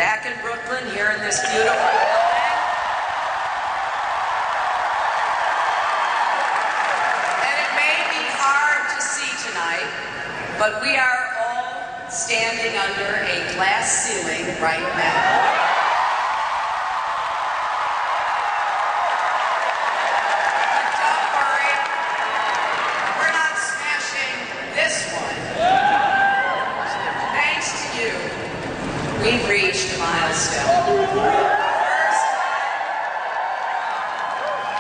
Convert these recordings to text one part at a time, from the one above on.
back in Brooklyn, here in this beautiful building. And it may be hard to see tonight, but we are all standing under a glass ceiling right now. We've reached a milestone.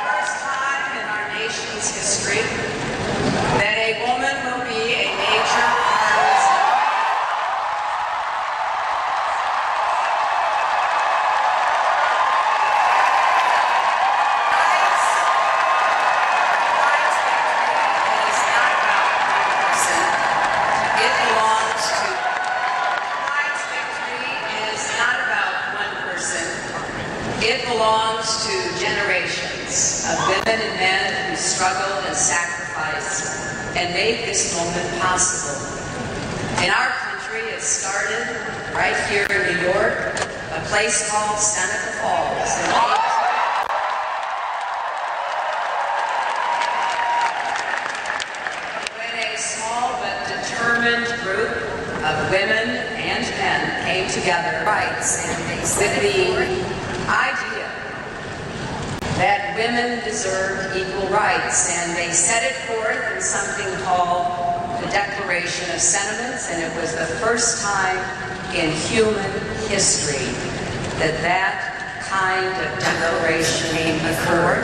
First time in our nation's history that a woman will be a major partisan. It's not about one person. It belongs to It belongs to generations of women and men who struggled and sacrificed and made this moment possible. In our country, it started right here in New York, a place called Seneca Falls. When a small but determined group of women and men came together, rights, and they said the idea that women deserve equal rights, and they set it forth in something called the Declaration of Sentiments, and it was the first time in human history that that kind of declaration came before.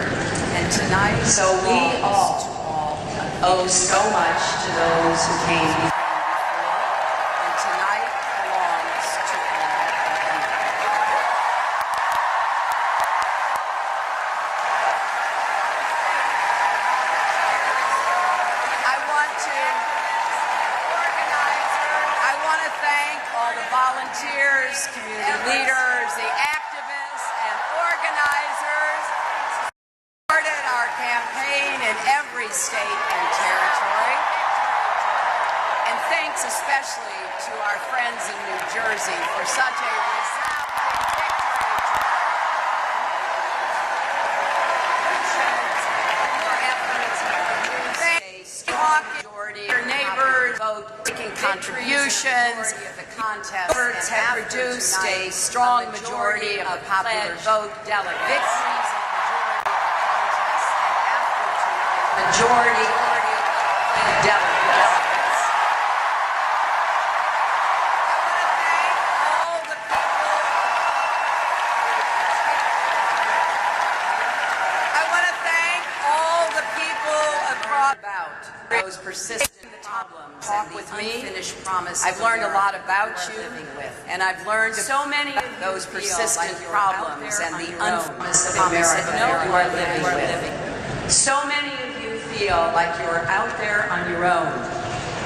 And tonight, so we all owe so much to those who came before. Volunteers, community leaders, the activists and organizers who supported our campaign in every state and territory. And thanks especially to our friends in New Jersey for such a resounding victory. Thanks, your neighbors, vote, making contributions. Efforts have produced a strong majority of the popular vote delegates. Majority of delegates. I want to thank all the people across those persistent problems. Talk with me. I've learned a lot about you, and I've learned so many of those persistent problems and the unfairness of America that you are living with. So many of you feel like you're out there on your own,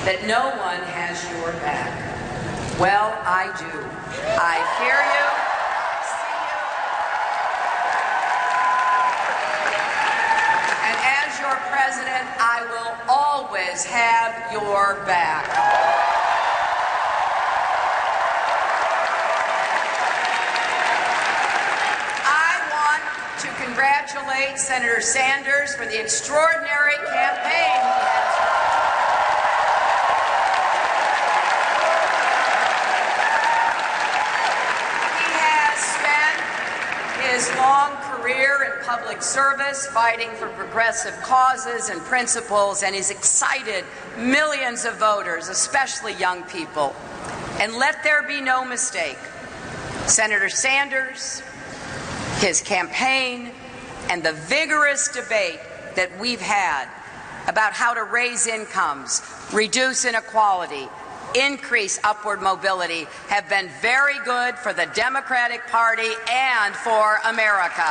that no one has your back. Well, I do. I hear you. I see you. And as your president, I will always have your back. I want to congratulate Senator Sanders for the extraordinary campaign he has run. He has spent his long career in public service fighting for progressive causes and principles, and he's excited millions of voters, especially young people. And let there be no mistake, Senator Sanders, his campaign, and the vigorous debate that we've had about how to raise incomes, reduce inequality, increase upward mobility have been very good for the Democratic Party and for America.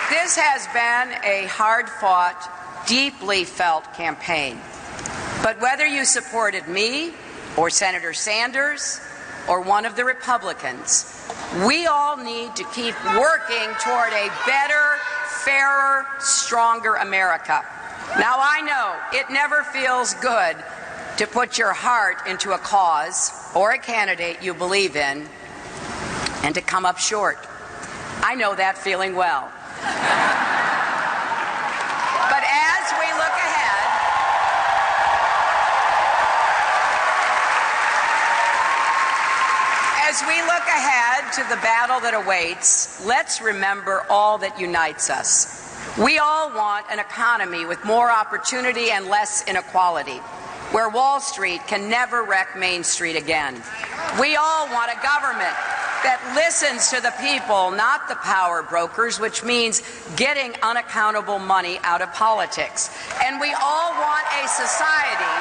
This has been a hard-fought, deeply felt campaign. But whether you supported me or Senator Sanders, or one of the Republicans. We all need to keep working toward a better, fairer, stronger America. Now, I know it never feels good to put your heart into a cause or a candidate you believe in and to come up short. I know that feeling well. But as we look ahead to the battle that awaits, let's remember all that unites us. We all want an economy with more opportunity and less inequality, where Wall Street can never wreck Main Street again. We all want a government that listens to the people, not the power brokers, which means getting unaccountable money out of politics. And we all want a society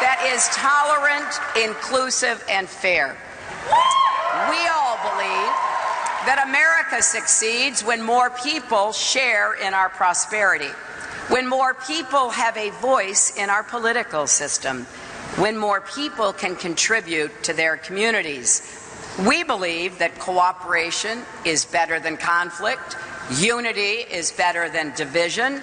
that is tolerant, inclusive, and fair. We all believe that America succeeds when more people share in our prosperity, when more people have a voice in our political system, when more people can contribute to their communities. We believe that cooperation is better than conflict, unity is better than division,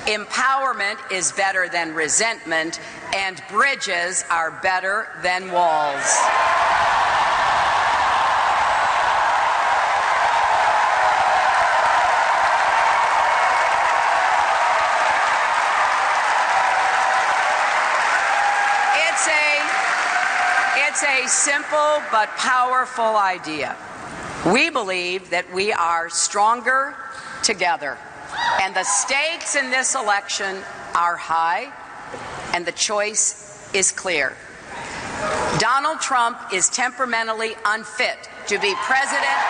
empowerment is better than resentment, and bridges are better than walls. It's a simple but powerful idea. We believe that we are stronger together, and the stakes in this election are high, and the choice is clear. Donald Trump is temperamentally unfit to be president.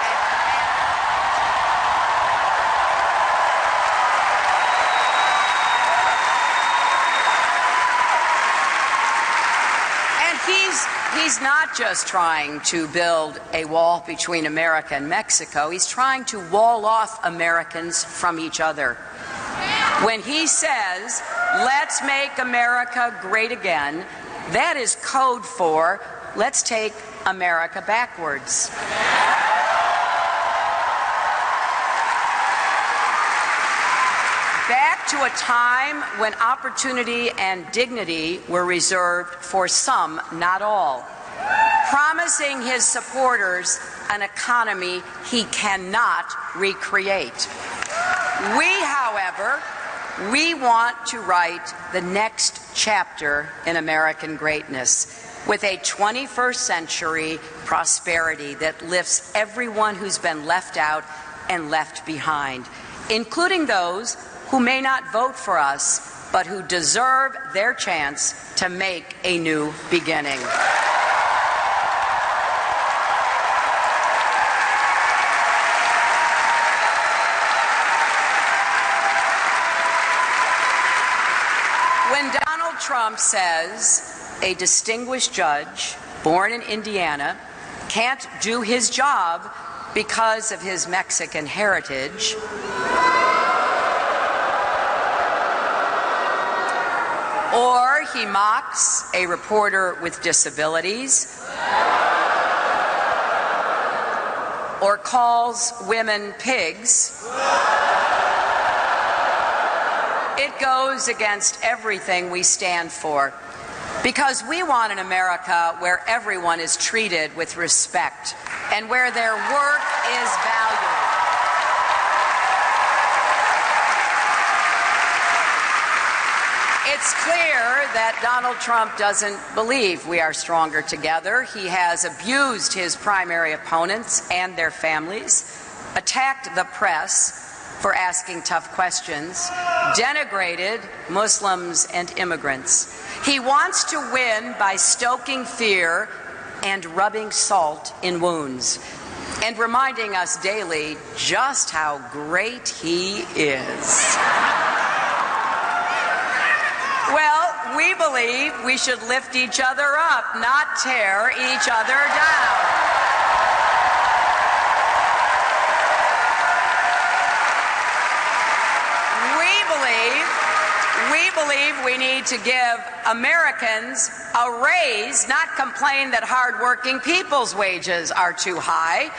He's not just trying to build a wall between America and Mexico. He's trying to wall off Americans from each other. When he says, "Let's make America great again," that is code for, let's take America backwards. Back to a time when opportunity and dignity were reserved for some, not all, promising his supporters an economy he cannot recreate. However, we want to write the next chapter in American greatness with a 21st century prosperity that lifts everyone who's been left out and left behind, including those who may not vote for us, but who deserve their chance to make a new beginning. When Donald Trump says a distinguished judge born in Indiana can't do his job because of his Mexican heritage, or he mocks a reporter with disabilities, or calls women pigs, it goes against everything we stand for, because we want an America where everyone is treated with respect and where their work is valued. It's clear that Donald Trump doesn't believe we are stronger together. He has abused his primary opponents and their families, attacked the press for asking tough questions, denigrated Muslims and immigrants. He wants to win by stoking fear and rubbing salt in wounds, and reminding us daily just how great he is. Well, we believe we should lift each other up, not tear each other down. We believe we need to give Americans a raise, not complain that hardworking people's wages are too high.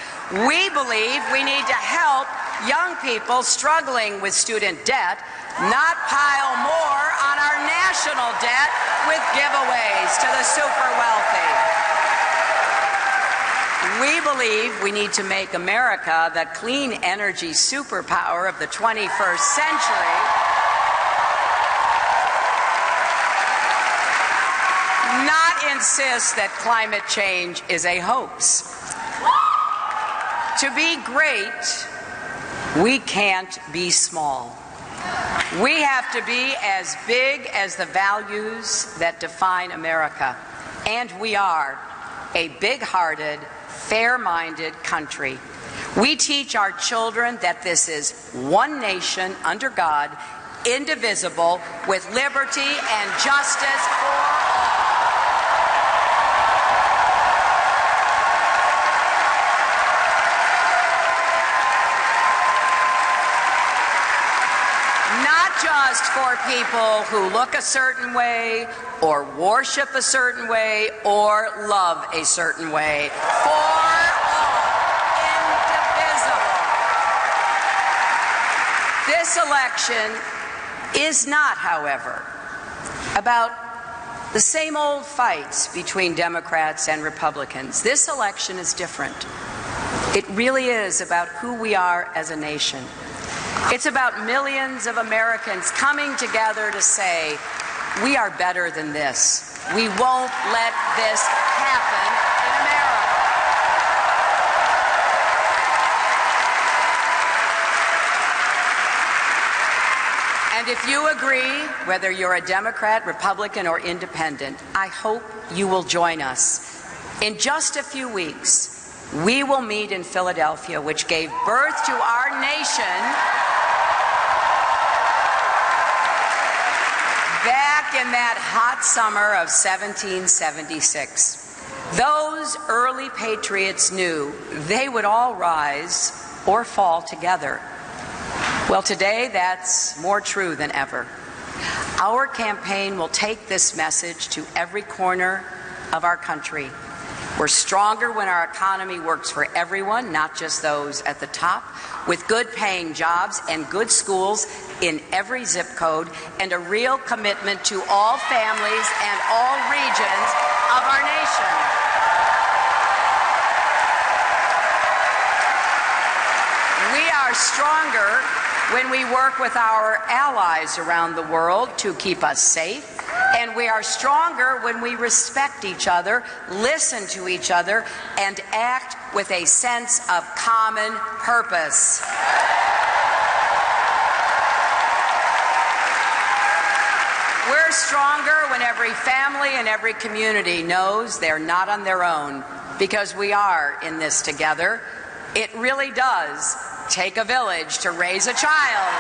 We believe we need to help young people struggling with student debt, not pile more on our national debt with giveaways to the super wealthy. We believe we need to make America the clean energy superpower of the 21st century. Not insist that climate change is a hoax. To be great, we can't be small. We have to be as big as the values that define America. And we are a big-hearted, fair-minded country. We teach our children that this is one nation under God, indivisible, with liberty and justice for all. Just for people who look a certain way, or worship a certain way, or love a certain way. For all, indivisible. This election is not, however, about the same old fights between Democrats and Republicans. This election is different. It really is about who we are as a nation. It's about millions of Americans coming together to say, we are better than this. We won't let this happen in America. And if you agree, whether you're a Democrat, Republican, or Independent, I hope you will join us. In just a few weeks, we will meet in Philadelphia, which gave birth to our nation back in that hot summer of 1776. Those early patriots knew they would all rise or fall together. Well, today that's more true than ever. Our campaign will take this message to every corner of our country. We're stronger when our economy works for everyone, not just those at the top, with good-paying jobs and good schools in every zip code, and a real commitment to all families and all regions of our nation. We are stronger when we work with our allies around the world to keep us safe. And we are stronger when we respect each other, listen to each other, and act with a sense of common purpose. We're stronger when every family and every community knows they're not on their own, because we are in this together. It really does take a village to raise a child.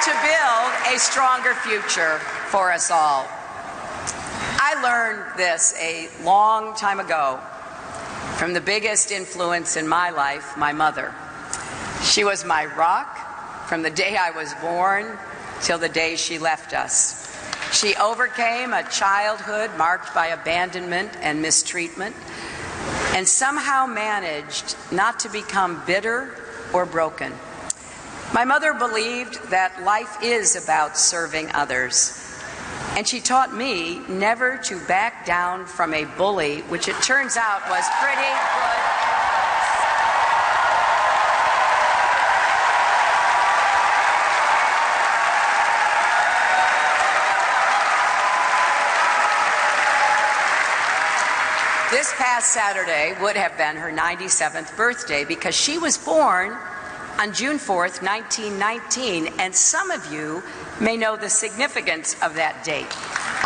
To build a stronger future for us all. I learned this a long time ago from the biggest influence in my life, my mother. She was my rock from the day I was born till the day she left us. She overcame a childhood marked by abandonment and mistreatment, and somehow managed not to become bitter or broken. My mother believed that life is about serving others, and she taught me never to back down from a bully, which it turns out was pretty good. This past Saturday would have been her 97th birthday, because she was born on June 4th, 1919, and some of you may know the significance of that date.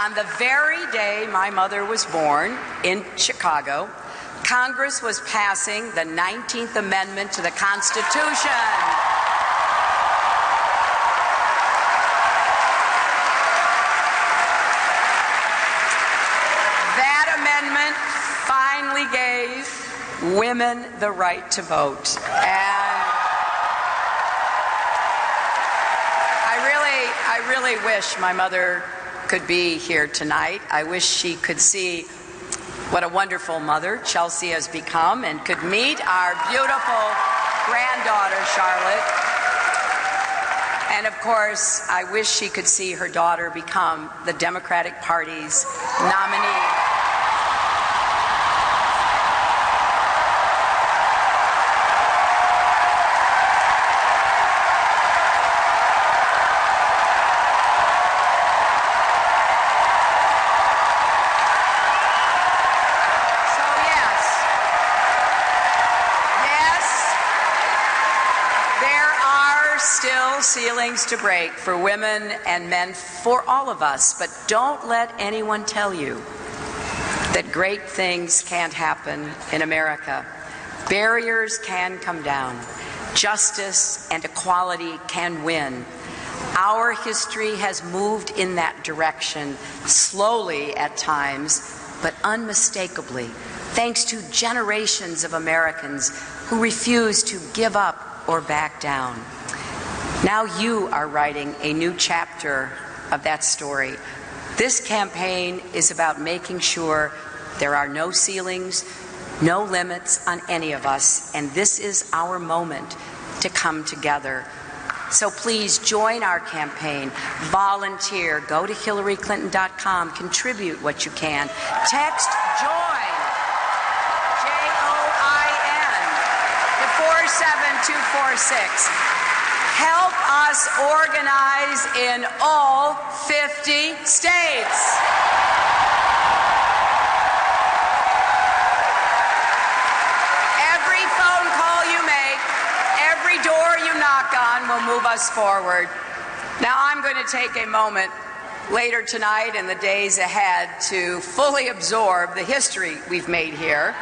On the very day my mother was born in Chicago, Congress was passing the 19th Amendment to the Constitution. That amendment finally gave women the right to vote. And really wish my mother could be here tonight. I wish she could see what a wonderful mother Chelsea has become and could meet our beautiful granddaughter, Charlotte. And of course, I wish she could see her daughter become the Democratic Party's nominee. Ceilings to break for women and men, for all of us, but don't let anyone tell you that great things can't happen in America. Barriers can come down. Justice and equality can win. Our history has moved in that direction, slowly at times, but unmistakably, thanks to generations of Americans who refuse to give up or back down. Now you are writing a new chapter of that story. This campaign is about making sure there are no ceilings, no limits on any of us, and this is our moment to come together. So please join our campaign, volunteer, go to HillaryClinton.com, contribute what you can. Text JOIN, J-O-I-N, to 47246. Help us organize in all 50 states. Every phone call you make, every door you knock on will move us forward. Now I'm going to take a moment later tonight and the days ahead to fully absorb the history we've made here.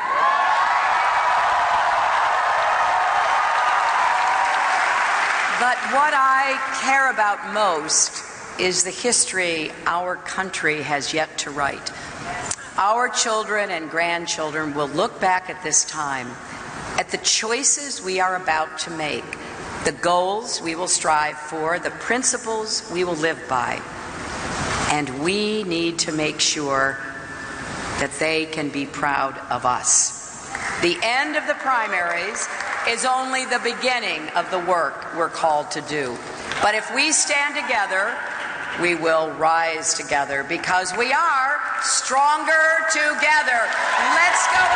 But what I care about most is the history our country has yet to write. Our children and grandchildren will look back at this time, at the choices we are about to make, the goals we will strive for, the principles we will live by. And we need to make sure that they can be proud of us. The end of the primaries is only the beginning of the work we're called to do. But if we stand together, we will rise together because we are stronger together. Let's go